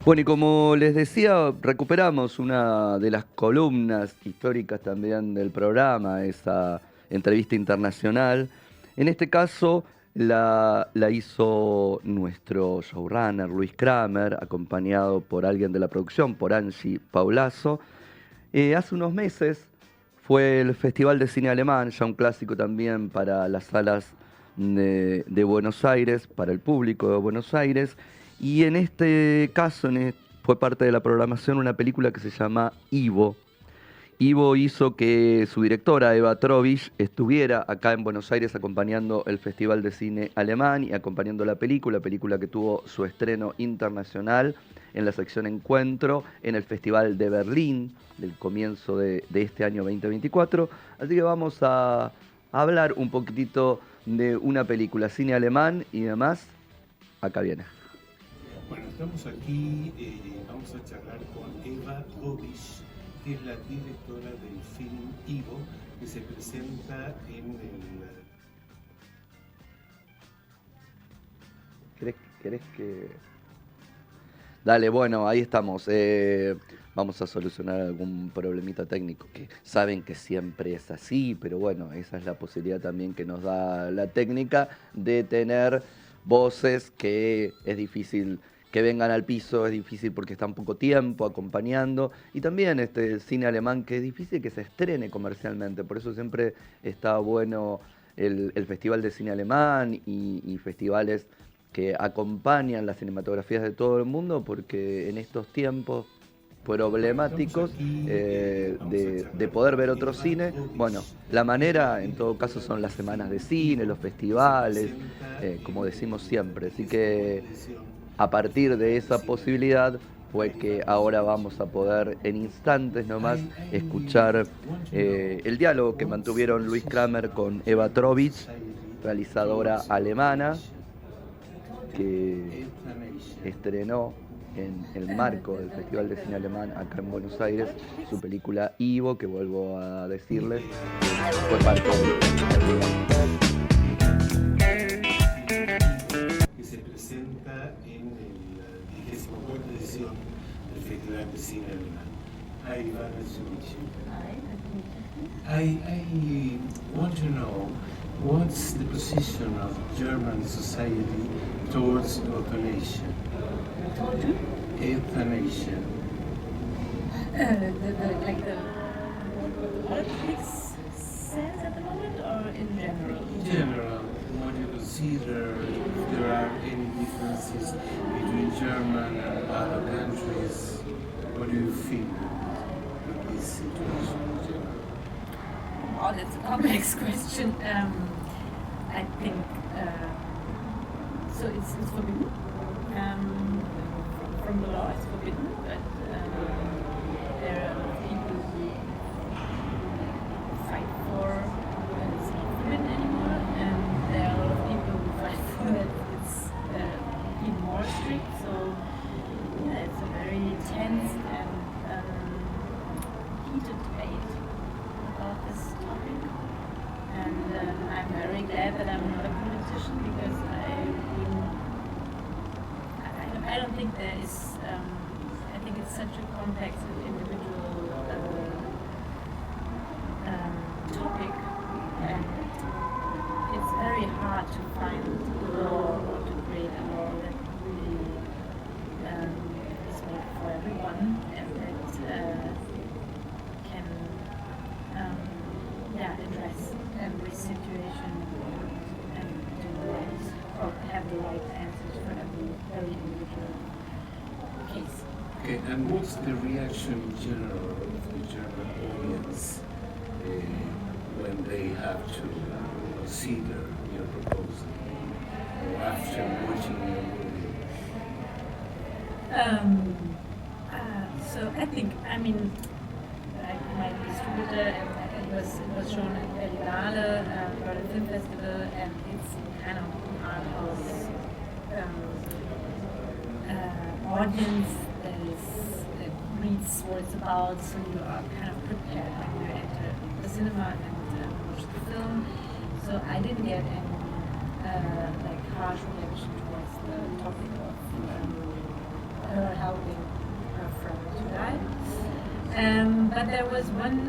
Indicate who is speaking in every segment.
Speaker 1: Bueno, y como les decía, recuperamos una de las columnas históricas también del programa, esa entrevista internacional. En este caso la hizo nuestro showrunner Luis Kramer, acompañado por alguien de la producción, por Angie Paulazo. Hace unos meses fue el Festival de Cine Alemán, ya un clásico también para las salas de Buenos Aires, para el público de Buenos Aires. Y en este caso fue parte de la programación una película que se llama Ivo. Ivo hizo que su directora, Eva Trobisch, estuviera acá en Buenos Aires acompañando el Festival de Cine Alemán y acompañando la película que tuvo su estreno internacional en la sección Encuentro en el Festival de Berlín del comienzo de este año 2024. Así que vamos a hablar un poquitito de una película, cine alemán y demás. Acá viene.
Speaker 2: Bueno, estamos aquí, vamos a charlar con Eva Trobisch, que es la directora del film Ivo, que se presenta en el...
Speaker 1: ¿Querés que...? Dale, bueno, ahí estamos. Vamos a solucionar algún problemita técnico, que saben que siempre es así, pero bueno, esa es la posibilidad también que nos da la técnica de tener voces que es difícil que vengan al piso, es difícil porque están poco tiempo acompañando, y también este cine alemán que es difícil que se estrene comercialmente, por eso siempre está bueno el Festival de Cine Alemán y festivales que acompañan las cinematografías de todo el mundo, porque en estos tiempos problemáticos de poder ver otro cine, bueno, la manera en todo caso son las semanas de cine, los festivales, como decimos siempre, así que a partir de esa posibilidad fue que ahora vamos a poder en instantes nomás escuchar el diálogo que mantuvieron Luis Kramer con Eva Trobisch, realizadora alemana, que estrenó en el marco del Festival de Cine Alemán acá en Buenos Aires su película Ivo, que vuelvo a decirles, fue parte
Speaker 2: que se presenta en la 24ª edición del Festival de Cine Alemán. Hi, Eva, nice to meet you. I want to know what's the position of German society towards euthanasia? Euthanasia.
Speaker 3: Like the politics says at the moment, or in general?
Speaker 2: In general, what do you consider, if there are any differences between German and other countries? What do you feel with this situation in general?
Speaker 3: Oh, that's a complex question. I think so. It's forbidden. From the law, it's forbidden, but there are people who fight for that it's not forbidden anymore, and there are a lot of people who fight for that it's even more strict. So yeah, it's a very tense and heated debate about this topic. And I'm very glad that I'm not a politician, because I don't think there is, I think it's such a complex and individual topic, and it's very hard to find a law or to create a law that really is made for everyone, and that can address every situation and do the right, or have the right answers for every individual case.
Speaker 2: Okay, and what's the reaction in general of the German audience when they have to consider your proposal, or after watching your movie?
Speaker 3: So I think, like my distributor, and it was shown at Berlinale, Berlin Film Festival, and it's kind of art house audience that reads what it's about, so you are kind of prepared when you enter the cinema and watch the film. So I didn't get any harsh reaction towards the topic of her helping her friend to die. But there was one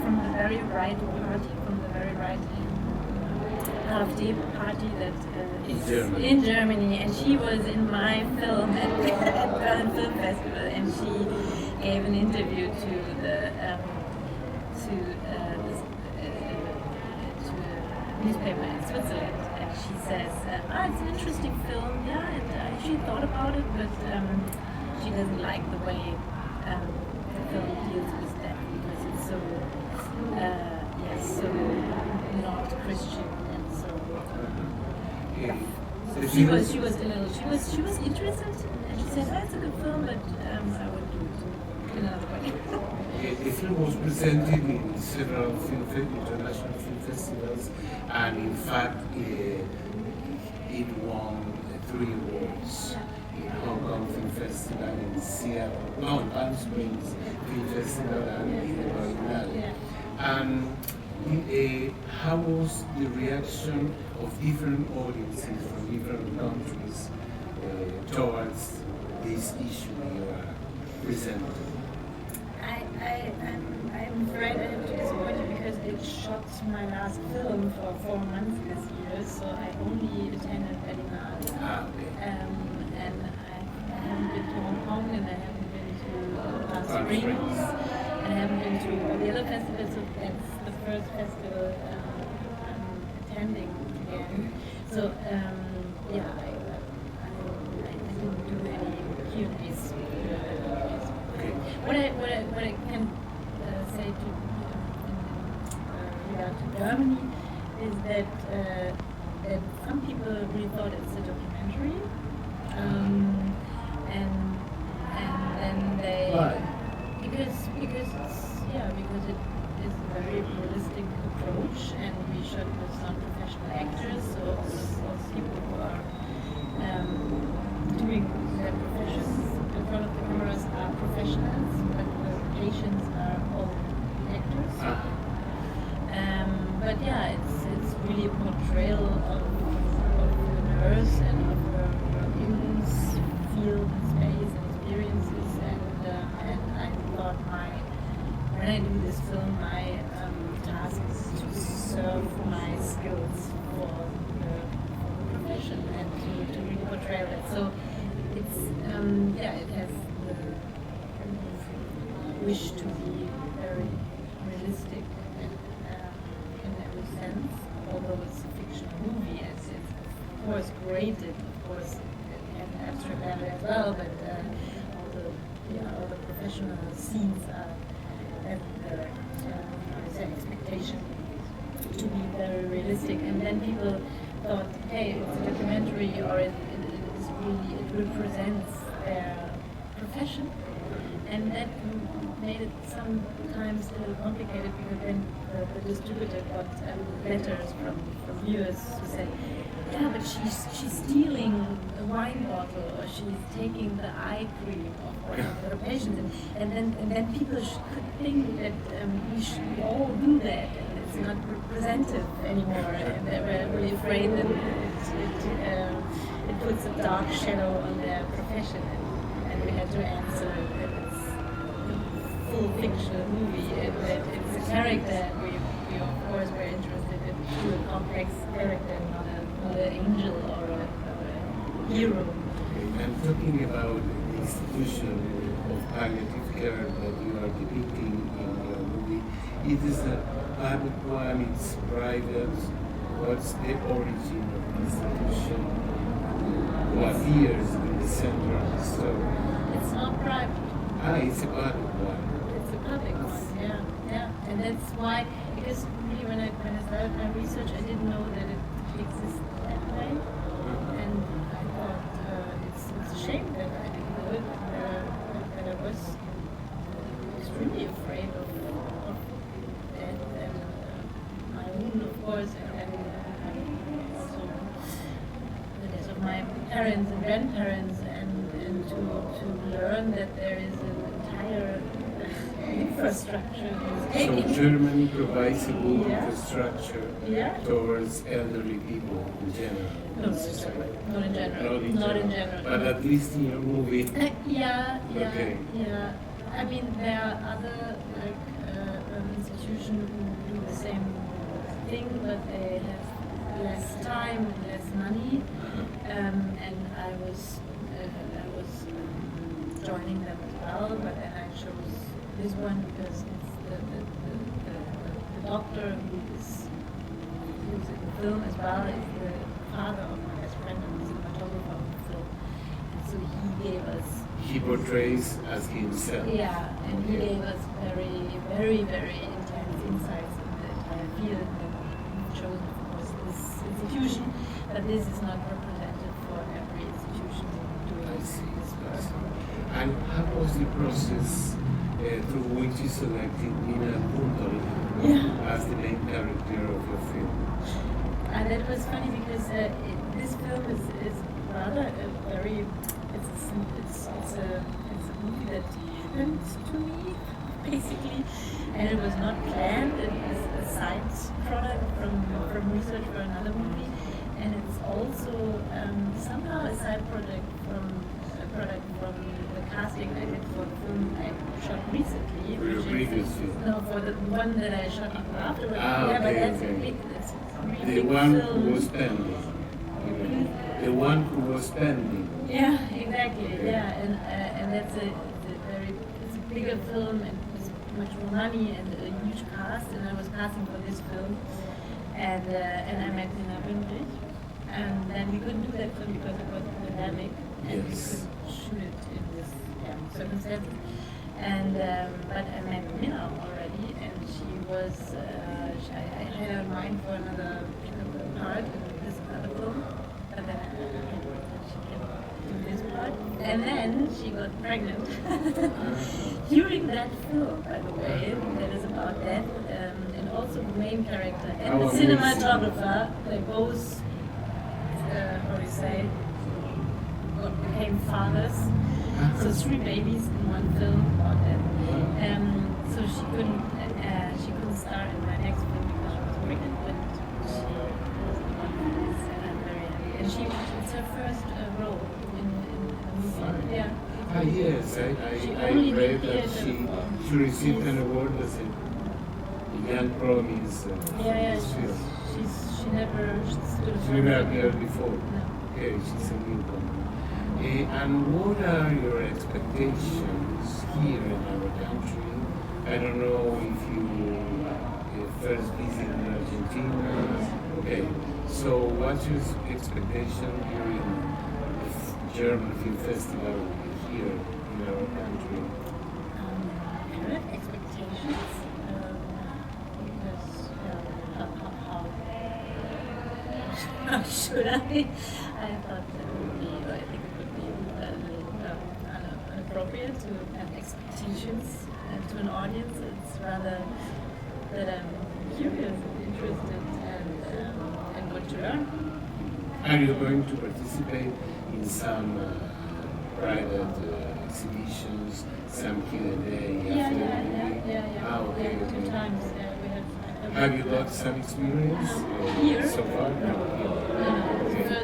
Speaker 3: from the very right party, from the very right AfD party that is in Germany, and she was in my film at Berlin Film Festival, and she gave an interview to the newspaper in Switzerland, and she says, it's an interesting film, yeah, and she thought about it, but she doesn't like the way the film deals with that, because it's so, so not Christian, and so she was interested, and she said, it's a good film, but I would do it another way.
Speaker 2: The film was presented in several international film festivals, and in fact, it won 3 awards in Hong Kong Film Festival, in Seattle, in Palm Springs Film Festival, and in the Berlinale. And how was the reaction of different audiences from different countries towards this issue you are presenting?
Speaker 3: I'm afraid I have to disappoint you because it shot my last film for 4 months this year, so I only attended Berlinale. And I haven't been to Hong Kong, and I haven't been to Palm Springs, and I haven't been to all the other festivals, so that's the first festival I'm attending again. So, I didn't do any Q&As. What I can say to regard to Germany is that some people really thought it's a documentary, and then they because it is a very realistic approach, and we shot with some professional actors, so also people who are doing their professions in front of the cameras are professionals, but the patients are all actors. But it's really a portrayal of the nurse and of her illness, field, space, and experiences. And I thought when I do this film, my task is to serve my skills for the profession and to really portray that. So it's it has the wish to be very realistic in every sense, although it's a fictional movie, and it's of course graded, of course, in abstract level as well, but all the professional scenes are at the expectation to be very realistic, and then people thought, hey, it's a documentary, or it represents their profession, and that made it sometimes a little complicated, because then the distributor got letters from viewers who said, yeah, but she's stealing a wine bottle, or she's taking the eye cream of one of her patients, and then people could think that we all do that, and it's not representative anymore, and they were really afraid that it puts a dark shadow on their profession, and we had to answer that it's a full fictional movie, and that it's a character, and we of course were interested in a complex character, not an angel or a hero.
Speaker 2: I'm talking about the institution of palliative care that you are depicting in your movie. It is a public one, it's private. What's the origin of the institution? What years in the center of the story?
Speaker 3: It's not private.
Speaker 2: It's a public one.
Speaker 3: It's a public one, yeah. And that's why, because really when I started my research, I didn't know that it exists that way. And I thought it's a shame that I didn't know it, that I was extremely afraid of death, and my own, of course, and also the death of my parents and grandparents, and to learn that there is an entire infrastructure.
Speaker 2: So Germany provides a good infrastructure
Speaker 3: Yeah.
Speaker 2: towards elderly people in general.
Speaker 3: No, not in general.
Speaker 2: Not in general. But at least in your movie.
Speaker 3: Yeah.
Speaker 2: Okay.
Speaker 3: Yeah. I mean, there are other institutions who do the same thing, but they have less time and less money. And I was joining them as well, but then I chose this one because it's the doctor who's in the film as well is the father of my best friend and the cinematographer of the film. And so he gave us.
Speaker 2: He portrays as himself.
Speaker 3: Yeah, and he gave us very, very, very intense insights in the entire field. And we've chosen, of course, this institution, but this is not representative for every institution doing
Speaker 2: I see.
Speaker 3: this work.
Speaker 2: And how was the process through which you selected Nina Kundal as the main character of your film?
Speaker 3: And it was funny because this film is rather a very it's a movie that happened to me basically, and it was not planned. It was a side product from research for another movie, and it's also somehow a side product from the casting I did for the film I shot recently.
Speaker 2: For your previous film?
Speaker 3: No, for the one that I shot afterwards.
Speaker 2: Okay,
Speaker 3: but that's
Speaker 2: okay.
Speaker 3: a big. It's a really
Speaker 2: The
Speaker 3: big
Speaker 2: one
Speaker 3: film.
Speaker 2: who was pending. The one who was pending.
Speaker 3: Yeah, exactly. Yeah, and that's a bigger film and it's much more money and a huge cast. And I was casting for this film, and I met Nina Kundal, and then we couldn't do that film because it was a pandemic, and we
Speaker 2: Yes.
Speaker 3: couldn't shoot it in this circumstances. And but I met Nina already, and she was I had her in mind for another part in this other film, but then she came to this part, and then she got pregnant during that film, by the way, that is about death, and also the main character and the cinematographer, they both, how do you say, became fathers. So 3 babies in one film about that. So she couldn't star in my next film because she was pregnant, but she was the one for this, and I'm very happy. And it's her first role in a movie. Yeah.
Speaker 2: Yes, I read that she received an award as a young promise.
Speaker 3: Yeah,
Speaker 2: this film.
Speaker 3: she never stood
Speaker 2: She never appeared before.
Speaker 3: No.
Speaker 2: Okay, she's a newcomer. And what are your expectations here in our country? I don't know if you first visited Argentina. Okay, so what's your expectation during the German Film Festival here in our country?
Speaker 3: I have expectations because how should I? I thought that would be, I think it would be inappropriate to have expectations to an audience. It's rather that I'm curious and interested and want to learn.
Speaker 2: Are you going to participate in some private exhibitions, some Q&A?
Speaker 3: Yeah.
Speaker 2: Ah, okay.
Speaker 3: 2 times.
Speaker 2: Have you got some experience
Speaker 3: Here?
Speaker 2: so far?
Speaker 3: No.
Speaker 2: Okay.
Speaker 3: So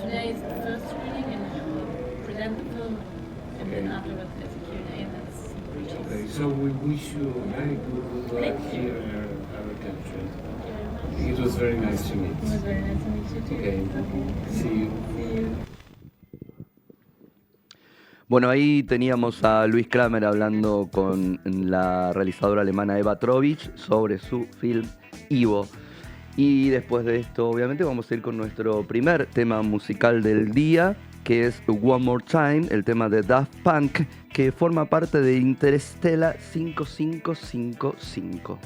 Speaker 3: today is the first screening, and I will present the film, and then
Speaker 2: Okay.
Speaker 3: afterwards there's a Q&A, and that's preaching.
Speaker 2: Okay, so we wish you very good luck
Speaker 3: Thank you.
Speaker 2: here in our country.
Speaker 3: Thank you very much.
Speaker 2: It was very nice to meet.
Speaker 3: It was very nice to meet you too.
Speaker 2: Okay. See you.
Speaker 3: See you.
Speaker 1: Bueno, ahí teníamos a Luis Kramer hablando con la realizadora alemana Eva Trobisch sobre su film Ivo. Y después de esto, obviamente, vamos a ir con nuestro primer tema musical del día, que es One More Time, el tema de Daft Punk, que forma parte de Interstellar 5555.